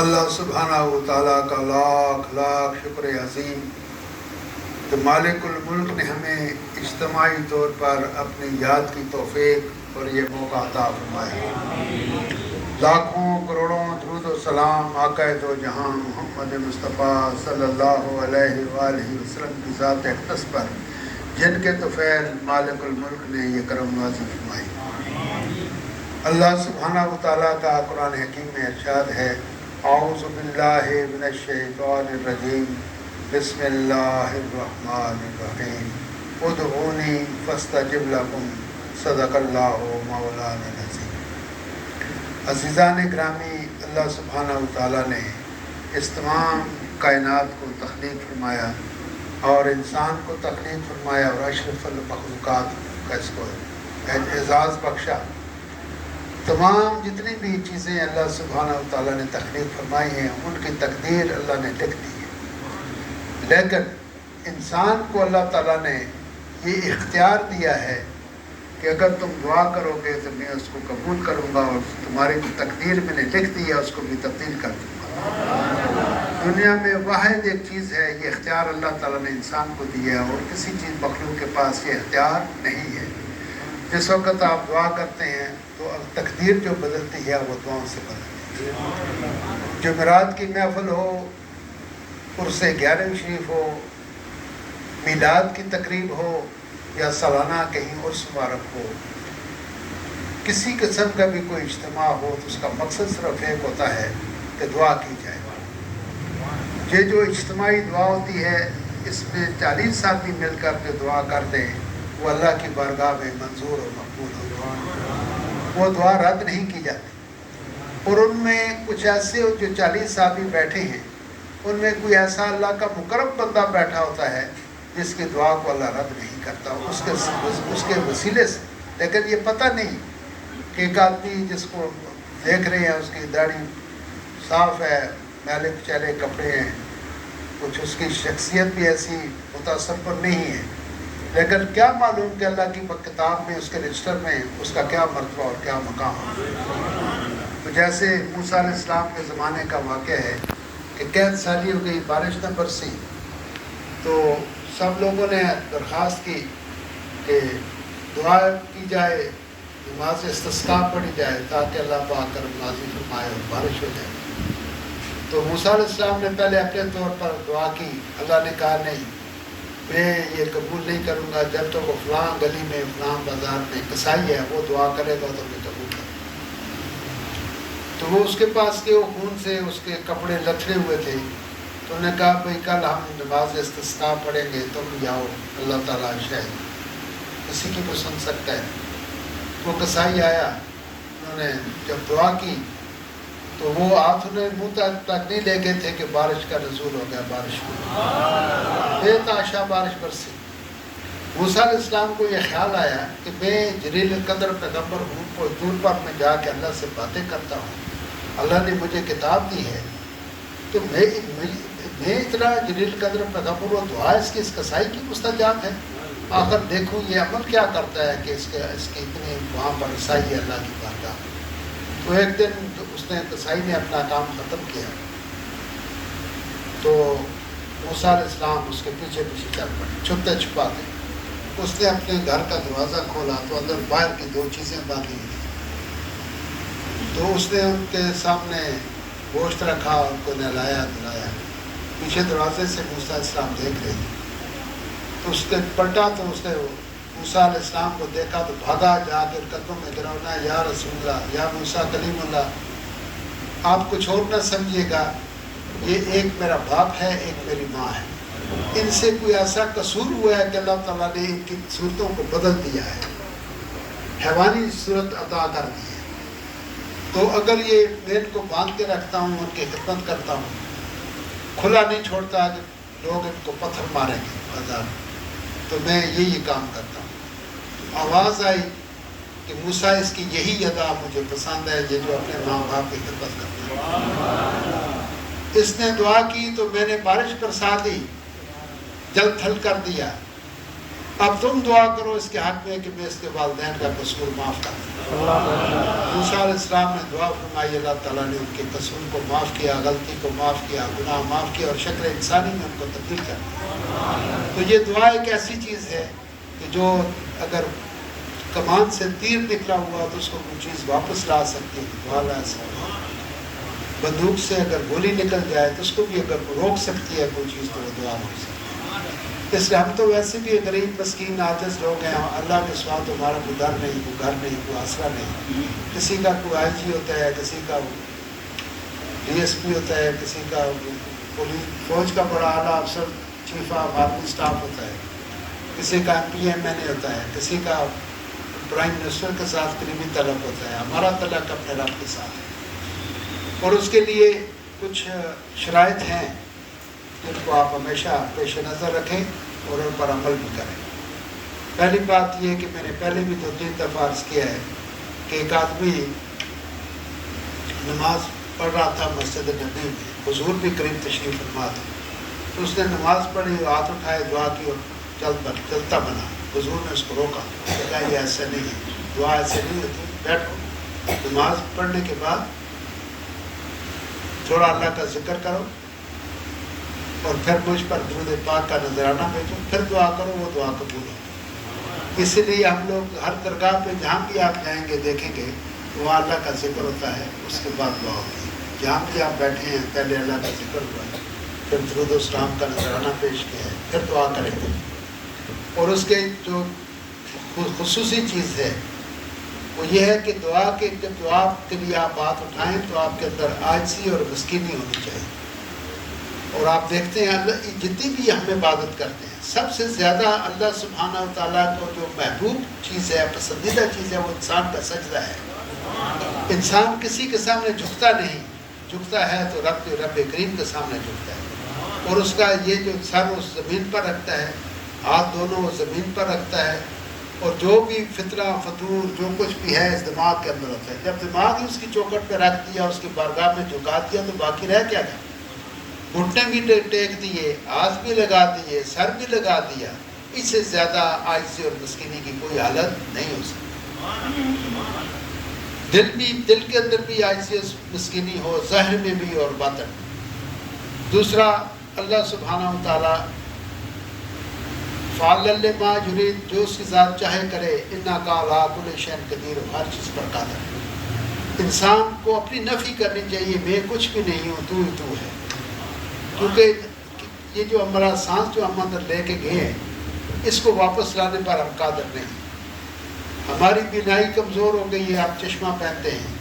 اللہ سبحانہ و تعالیٰ کا لاکھ لاکھ شکر عظیم کہ مالک الملک نے ہمیں اجتماعی طور پر اپنی یاد کی توفیق اور یہ موقع عطا فرمایا۔ لاکھوں کروڑوں درود و سلام آقا دو جہاں محمد مصطفیٰ صلی اللہ علیہ وآلہ وسلم کی ذات اقدس پر جن کے طفیل مالک الملک نے یہ کرم نوازی فرمائی۔ اللہ سبحانہ و تعالیٰ کا قرآن حکیم میں ارشاد ہے، اعوذ باللہ من الشیطان الرجیم، بسم اللہ الرحمن الرحیم، ادعونی فاستجب لکم، صدق اللہ مولانا العظیم۔ عزیزان گرامی، اللہ سبحانہ و تعالیٰ نے اس تمام کائنات کو تخلیق فرمایا اور انسان کو تخلیق فرمایا اور اشرف المخلوقات کا اس کو اعزاز بخشا۔ تمام جتنی بھی چیزیں اللہ سبحانہ و تعالیٰ نے تخلیق فرمائی ہیں ان کی تقدیر اللہ نے لکھ دی ہے، لیکن انسان کو اللہ تعالیٰ نے یہ اختیار دیا ہے کہ اگر تم دعا کرو گے تو میں اس کو قبول کروں گا اور تمہاری جو تقدیر میں نے لکھ دی ہے اس کو بھی تبدیل کر دوں گا۔ دنیا میں واحد ایک چیز ہے، یہ اختیار اللہ تعالیٰ نے انسان کو دیا ہے اور کسی چیز مخلوق کے پاس یہ اختیار نہیں ہے۔ جس وقت آپ دعا کرتے ہیں تو تقدیر جو بدلتی ہے وہ دعاؤں سے بدلتی ہے۔ جمعرات کی محفل ہو، عرس 11 شریف ہو، میلاد کی تقریب ہو یا سالانہ کہیں عرس مبارک ہو، کسی قسم کا بھی کوئی اجتماع ہو تو اس کا مقصد صرف ایک ہوتا ہے کہ دعا کی جائے۔ یہ جو اجتماعی دعا ہوتی ہے اس میں 40 آدمی مل کر جو دعا کر دیں وہ اللہ کی بارگاہ میں منظور اور مقبول ہو، وہ دعا رد نہیں کی جاتی۔ اور ان میں کچھ ایسے جو 40 آدمی بیٹھے ہیں ان میں کوئی ایسا اللہ کا مقرب بندہ بیٹھا ہوتا ہے جس کی دعا کو اللہ رد نہیں کرتا اس کے وسیلے سے۔ لیکن یہ پتہ نہیں کہ ایک آدمی جس کو دیکھ رہے ہیں اس کی داڑھی صاف ہے، میلے کچیلے کپڑے ہیں، کچھ اس کی شخصیت بھی ایسی متاثر پر نہیں ہے، لیکن کیا معلوم کہ اللہ کی کتاب میں اس کے رجسٹر میں اس کا کیا مرتبہ اور کیا مقام ہے۔ تو جیسے موسیٰ علیہ السلام کے زمانے کا واقعہ ہے کہ قحط سالی ہو گئی، بارش نہ برسی، تو سب لوگوں نے درخواست کی کہ دعا کی جائے، نماز استسقاء پڑھی جائے تاکہ اللہ پاک کرم نازل فرمائے اور بارش ہو جائے۔ تو موسیٰ علیہ السلام نے پہلے اپنے طور پر دعا کی، اللہ نے کہا نہیں، میں یہ قبول نہیں کروں گا جب تک وہ فلاں گلی میں فلاں بازار میں کسائی ہے وہ دعا کرے گا تو میں قبول کروں۔ تو وہ اس کے پاس کے وہ خون سے اس کے کپڑے لتھڑے ہوئے تھے، تو انہوں نے کہا بھئی کل ہم نماز استسقاء پڑھیں گے، تم جاؤ، اللہ تعالیٰ شاید کسی کی کو سن سکتا ہے۔ وہ کسائی آیا، انہوں نے جب دعا کی تو وہ ہاتھ انہیں منہ تک نہیں لے گئے تھے کہ بارش کا نزول ہو گیا، بارش ہوئی، بے تحاشا بارش برسی۔ موسیٰ علیہ السلام کو یہ خیال آیا کہ میں جلیل القدر پیغمبر ہوں، کوئی دور پر میں جا کے اللہ سے باتیں کرتا ہوں، اللہ نے مجھے کتاب دی ہے، تو میں اتنا جلیل القدر پیغمبر ہوں، دعا اس کی اس کسائی کی مستجاب ہے، آخر دیکھوں یہ عمل کیا کرتا ہے کہ اس کی اتنی وہاں پر رسائی ہے اللہ کی بارگاہ۔ تو ایک دن اس نے کسائی نے اپنا کام ختم کیا تو موسیٰ علیہ السلام اس کے پیچھے پیچھے چل پڑے، چھپتے چھپاتے۔ اس نے اپنے گھر کا دروازہ کھولا تو اندر باہر کی 2 چیزیں باندھی ہوئی تھیں، تو اس نے ان کے سامنے گوشت رکھا، ان کو نہلایا دھلایا۔ پیچھے دروازے سے موسیٰ علیہ السلام دیکھ رہے تھے، تو اس نے پلٹا تو اس نے موسیٰ علیہ السلام کو دیکھا تو بھاگا، جا کے قدموں میں گرا، یا رسول اللہ، یا موسیٰ کلیم اللہ، آپ کچھ اور نہ سمجھیے گا، یہ ایک میرا باپ ہے، ایک میری ماں ہے، ان سے کوئی ایسا قصور ہوا ہے کہ اللہ تعالیٰ نے ان کی صورتوں کو بدل دیا ہے، حیوانی صورت عطا کر دی ہے، تو اگر یہ میں ان کو باندھ کے رکھتا ہوں، ان کی خدمت کرتا ہوں، کھلا نہیں چھوڑتا کہ لوگ ان کو پتھر ماریں گے بازار، تو میں یہی کام کرتا ہوں۔ آواز آئی کہ موسیٰ اس کی یہی ادا مجھے پسند ہے، یہ جو اپنے ماں باپ کی خدمت کرتا ہے۔ اس نے دعا کی تو میں نے بارش برسا دی، جل تھل کر دیا، اب تم دعا کرو اس کے حق میں کہ میں اس کے والدین کا قصور معاف کر دوں۔ موسیٰ علیہ السلام نے دعا فرمائی، اللہ تعالیٰ نے ان کے قصور کو معاف کیا، غلطی کو معاف کیا، گناہ معاف کیا اور شکل انسانی میں ان کو تبدیل کر دیا۔ تو یہ دعا ایک ایسی چیز ہے کہ جو اگر کمان سے تیر نکلا ہوا تو اس کو کوئی چیز واپس لا سکتی ہے، دعا لا سکتی ہے۔ بندوق سے اگر گولی نکل جائے تو اس کو بھی اگر روک سکتی ہے کوئی چیز تو وہ دعا روک سکتی ہے۔ اس لیے ہم تو ویسے بھی غریب مسکین عاجز لوگ ہیں، اللہ کے سوا تو ہمارا کوئی در نہیں، کوئی گھر نہیں، کوئی آسرا نہیں۔ کسی کا کوئی آئی جی ہوتا ہے، کسی کا ڈی ایس پی ہوتا ہے، کسی کا پولیس فوج کا بڑا اعلیٰ افسر چیف آف آرمی اسٹاف ہوتا ہے، کسی کا پی ایم این اے ہوتا ہے، کسی کا پرائم منسٹر کے ساتھ قریبی تعلق ہوتا ہے۔ ہمارا تعلق اپنے رب کے ساتھ ہے، اور اس کے لیے کچھ شرائط ہیں جن کو آپ ہمیشہ پیش نظر رکھیں اور ان پر عمل بھی کریں۔ پہلی بات یہ کہ میں نے پہلے بھی 2-3 دفعہ عرض کیا ہے کہ ایک آدمی نماز پڑھ رہا تھا مسجد نبی میں، حضور بھی قریب تشریف فرما تھا، تو اس نے نماز پڑھی، ہاتھ اٹھائے، دعا کی اور چلتا بنا۔ حضور نے اس کو روکا، کہا یہ ایسے نہیں ہے، دعا ایسے نہیں ہوتی، بیٹھو، نماز پڑھنے کے بعد تھوڑا اللہ کا ذکر کرو اور پھر مجھ پر درود پاک کا نذرانہ بھیجو، پھر دعا کرو، وہ دعا قبول ہو۔ اسی لیے ہم لوگ ہر درگاہ پہ جہاں بھی آپ جائیں گے دیکھیں گے وہاں اللہ کا ذکر ہوتا ہے، اس کے بعد دعا ہوتی ہے۔ جہاں بھی آپ بیٹھے ہیں پہلے اللہ کا ذکر ہوا ہے، پھر درود و سلام کا نذرانہ پیش کیا ہے، پھر دعا کریں گے۔ اور اس کے جو خصوصی چیز ہے وہ یہ ہے کہ دعا کے جب دعا کے لیے آپ بات اٹھائیں تو آپ کے اندر عاجزی اور مسکینی ہونی چاہیے۔ اور آپ دیکھتے ہیں اللہ جتنی بھی ہم عبادت کرتے ہیں سب سے زیادہ اللہ سبحانہ و تعالیٰ کو جو محبوب چیز ہے، پسندیدہ چیز ہے، وہ انسان کا سجدہ ہے۔ انسان کسی کے سامنے جھکتا نہیں، جھکتا ہے تو رب کریم کے سامنے جھکتا ہے، اور اس کا یہ جو سر اس زمین پر رکھتا ہے، ہاتھ دونوں وہ زمین پر رکھتا ہے، اور جو بھی فتنہ فطور جو کچھ بھی ہے اس دماغ کے اندر ہوتا ہے۔ جب دماغ ہی اس کی چوکٹ پہ رکھ دیا، اس کی بارگاہ میں جھکا دیا تو باقی رہ کیا گیا؟ گھٹنے بھی ٹیک دیے، ہاتھ بھی لگا دیے، سر بھی لگا دیا، اس سے زیادہ عاجزی اور مسکینی کی کوئی حالت نہیں ہو سکتی۔ دل کے اندر بھی عاجزی اور مسکینی ہو، ظاہر میں بھی اور باطن میں۔ دوسرا، اللہ سبحانہ و تعالیٰ فعل لما یرید، جو اس کی ذات چاہے کرے، انک علی کل شیء قدیر، ہر چیز پر قادر ہے۔ انسان کو اپنی نفی کرنی چاہیے، میں کچھ بھی نہیں ہوں، تو ہی تو ہے، کیونکہ یہ جو ہمارا سانس جو ہم اندر لے کے گئے ہیں اس کو واپس لانے پر ہم قادر نہیں۔ ہماری بینائی کمزور ہو گئی ہے، آپ چشمہ پہنتے ہیں،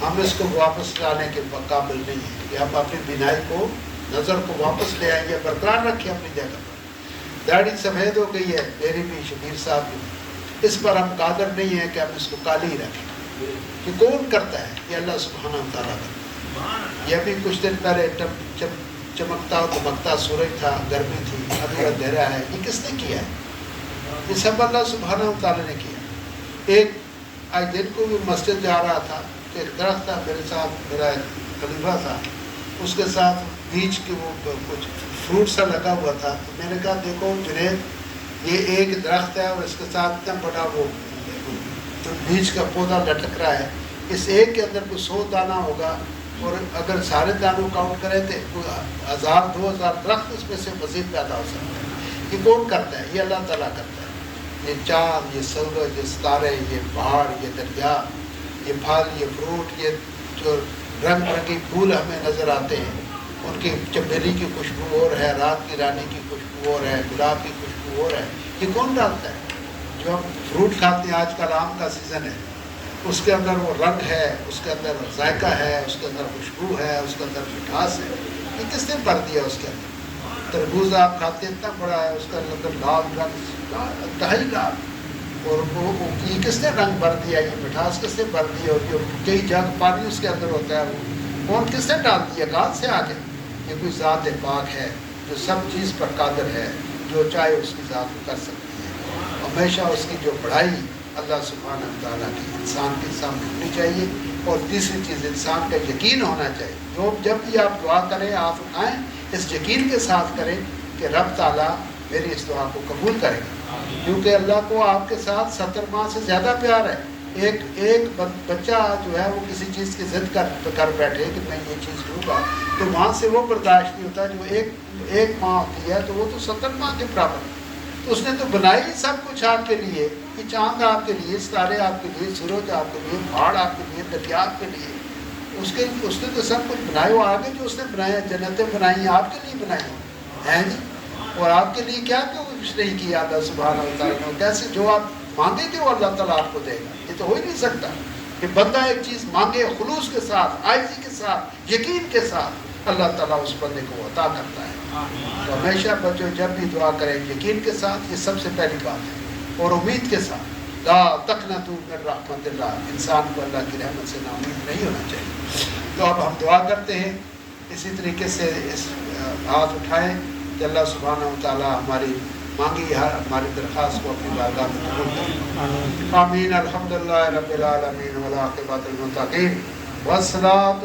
ہم اس کو واپس لانے کے قابل نہیں ہیں کہ ہم اپنی بینائی کو، نظر کو واپس لے آئیں یا برقرار رکھیں اپنی جگہ پر۔ داڑھی سفید ہو گئی ہے، میری بھی، شبیر صاحب بھی، اس پر ہم قادر نہیں ہیں کہ ہم اس کو کالی رکھیں۔ کہ کون کرتا ہے؟ یہ اللہ سبحانہ و تعالیٰ کرتا ہے۔ یہ بھی کچھ دن پہلے چمکتا دمکتا سورج تھا، گرمی تھی، ابھی اندھیرا ہے، یہ کس نے کیا ہے؟ یہ سب اللہ سبحانہ و تعالیٰ نے کیا۔ ایک آج دن کو بھی مسجد جا رہا تھا کہ ایک درخت تھا میرے ساتھ، میرا ایک خلیفہ تھا، اس کے ساتھ بیچ کے وہ کچھ فروٹ سا لگا ہوا تھا، تو میں نے کہا دیکھو جنید، یہ ایک درخت ہے اور اس کے ساتھ اتنا بڑا وہ بیج کا پودا لٹک رہا ہے، اس ایک کے اندر کوئی 100 دانہ ہوگا، اور اگر سارے دانوں کاؤنٹ کریں تو کوئی 1000-2000 درخت اس میں سے مزید پیدا ہو سکتا ہے۔ یہ کون کرتا ہے؟ یہ اللہ تعالیٰ کرتا ہے۔ یہ چاند، یہ سورج، یہ ستارے، یہ پہاڑ، یہ دریا، یہ پھل، یہ فروٹ، یہ جو رنگ برنگی پھول ہمیں نظر آتے ہیں، ان کی چمیلی کی خوشبو اور ہے، رات کی رانی کی خوشبو اور ہے، گلاب کی خوشبو اور ہے، یہ کون ڈالتا ہے؟ جو ہم فروٹ کھاتے ہیں، آج کل آم کا سیزن ہے، اس کے اندر وہ رنگ ہے، اس کے اندر ذائقہ ہے، اس کے اندر خوشبو ہے، اس کے اندر مٹھاس ہے، یہ کس نے بھر دیا اس کے اندر؟ تربوز آپ کھاتے ہیں اتنا بڑا ہے، اس کے اندر لال رنگ، انتہائی لال، اور وہ یہ کس نے رنگ بھر دیا؟ یہ مٹھاس کس نے بھر دی؟ اور جو کئی جگ پانی اس کے اندر ہوتا ہے، وہ کون کس نے ڈال دیا؟ کہاں سے آ گیا؟ یہ کوئی ذات پاک ہے جو سب چیز پر قادر ہے، جو چاہے اس کی ذات کو کر سکتی ہے۔ ہمیشہ اس کی جو بڑائی اللہ سبحانہ و تعالیٰ کی انسان کے سامنے ہونی چاہیے۔ اور تیسری چیز، انسان کا یقین ہونا چاہیے، جب بھی آپ دعا کریں، آپ اٹھائیں، اس یقین کے ساتھ کریں کہ رب تعالیٰ میری اس دعا کو قبول کرے گا۔ کیونکہ اللہ کو آپ کے ساتھ 70 ماہ سے زیادہ پیار ہے. ایک بچہ جو ہے وہ کسی چیز کی ضد کر بیٹھے کہ میں یہ چیز لوں گا تو وہاں سے وہ برداشت نہیں ہوتا. جو ایک ماں ہوتی ہے تو وہ تو 70 ماہ کے برابر ہے. تو اس نے تو بنائی سب کچھ آپ کے لیے. یہ چاند آپ کے لیے، ستارے آپ کے لیے، سورج آپ کے لیے، پہاڑ آپ کے لیے، دریا آپ کے لیے. اس نے تو سب کچھ بنایا. وہ آگے جو اس نے بنایا، جنتیں بنائی ہیں آپ کے لیے بنائی ہیں جی. اور آپ کے لیے کیا کچھ نہیں کیا اللہ سبحانہ و تعالیٰ نے. کیسے جو آپ مانگیں گے وہ اللہ تعالیٰ آپ کو دے گا. یہ تو ہو ہی نہیں سکتا کہ بندہ ایک چیز مانگے خلوص کے ساتھ، عاجزی کے ساتھ، یقین کے ساتھ، اللہ تعالیٰ اس بندے کو عطا کرتا ہے. تو ہمیشہ بچوں جب بھی دعا کریں یقین کے ساتھ، یہ سب سے پہلی بات ہے، اور امید کے ساتھ. لا تقنطوا من رحمت اللہ. انسان کو اللہ کی رحمت سے نا امید نہیں ہونا چاہیے. تو اب ہم دعا کرتے ہیں اسی طریقے سے، اس ہاتھ اٹھائیں کہ اللہ سبحانہ و تعالیٰ ہماری مانگی ہماری درخواست کو اپنی بارگاہ میں قبول کرے. آمین. الحمدللہ رب العالمین والعاقبۃ للمتقین والصلاۃ